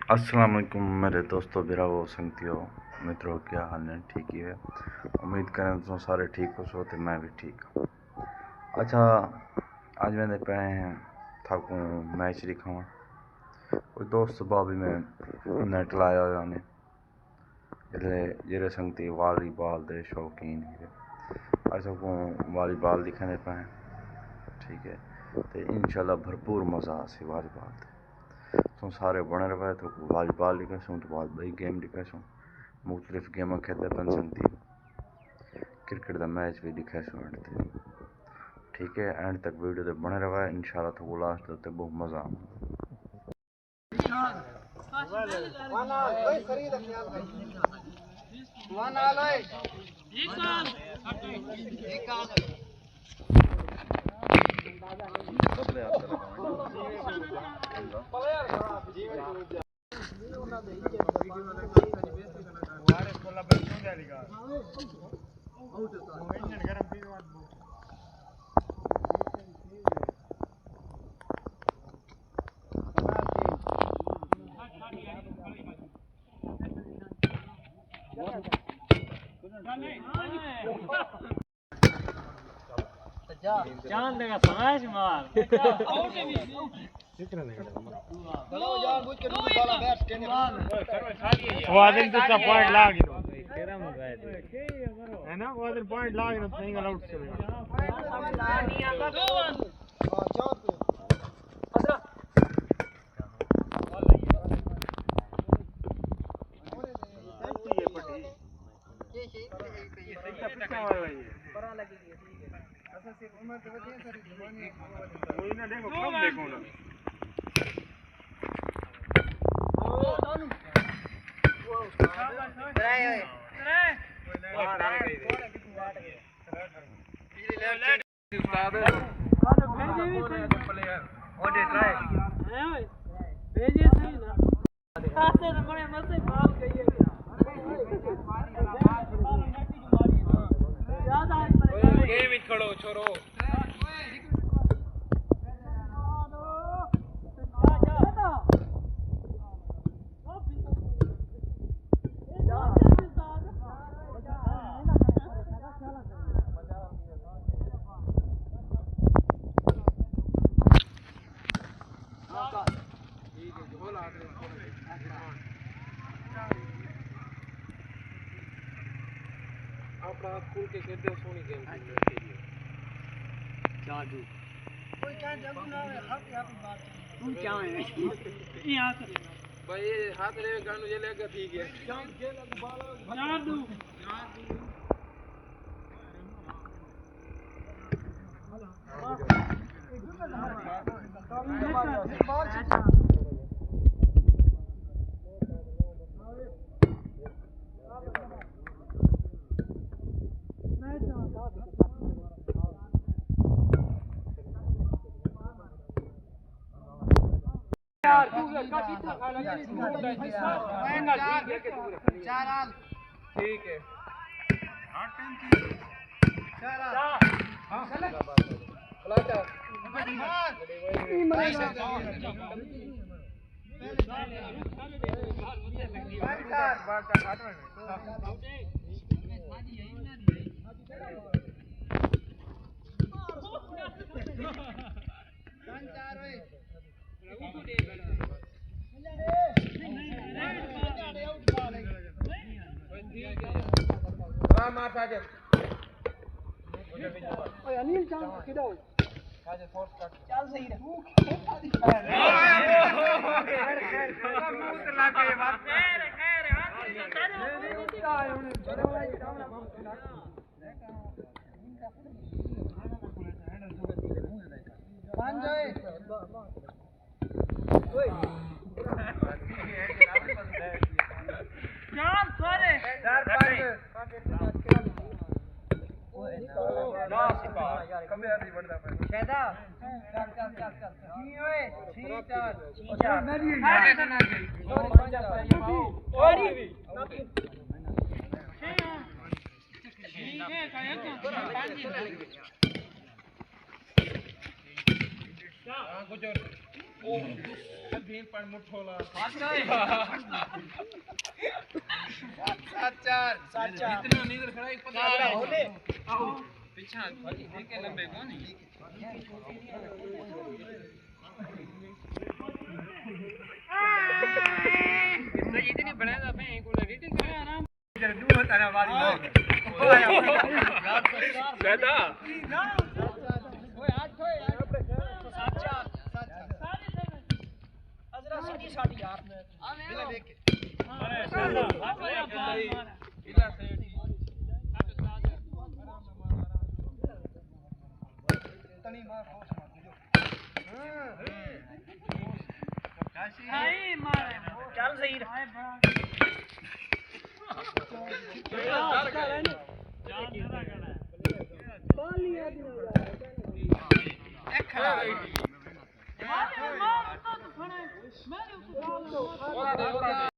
अस्सलाम वालेकुम मेरे दोस्तों, बिरावो संगतियों, मित्रों, क्या हाल है? ठीक ही है। उम्मीद करें तो सारे ठीक हो सो, तो मैं भी ठीक हूँ। अच्छा, आज मैंने पे हैं थाकू मैच दिखावा। कोई दोस्त सुबह भी मैं नेट लाया उन्हें जेरे संगती वॉलीबॉल के शौकीन है। अच्छा को वॉलीबॉल दिखाने पाए, ठीक है, तो इंशाल्लाह भरपूर मज़ा आसे वॉलीबॉल। तो सारे बने रहे तो वॉलीबॉल दिखासूँ, तो बाद बई गेम दिखासूँ, मुख्तलिफ गेम खेलते बन सकती, क्रिकेट का मैच भी दिखासूँ एंड ते, ठीक है। एंड तक वीडियो तो बने रहा है, इंशाल्लाह तो लास्ट होते बहुत मज़ा जान देगा स्मैश मार आउट है कितना देगा चलो जान बुझ के बाला बैट टेने वो आदमी तो पॉइंट ला गिनो तेरा मगाए है ना, वो आदमी पॉइंट ला गिनो नहीं आउट चलेगा नहीं आता 2-1 हां चौथ अदरा परा लगेगी असल से उम्र तो वजह सारी जवानी कोई ना देखो कब देखो ना ओ दोनों वो ट्राई है ट्राई बाहर आ गई उस्ताद कानो भेजे भी प्लेयर ओडे ट्राई है ओए भेजे सही ना खासे तो बड़े मजे भाग गई है गेम ही खड़ो छोरो अपना स्कूल के खेलते सोनी गेम जादू कोई क्या जल्दी ना हाथ यहां पे बात तुम क्या है यहां से भाई हाथ ले गानु ये लेगा ठीक है जादू ठीक है मार साजिद ओए अनिल जान किधर हो साजिद फोर्स कर चल सही है खैर मुंह से लाके बात खैर पांच जाए ओए चार सारे 4-5 कम यार नहीं बढ़ता है शायदा चल की ओए 6-4 मेरी आगे से ना गई और भी ठीक है काया क्या हां गुजर ਚੱਲ ਸਹੀ ਮੈਂ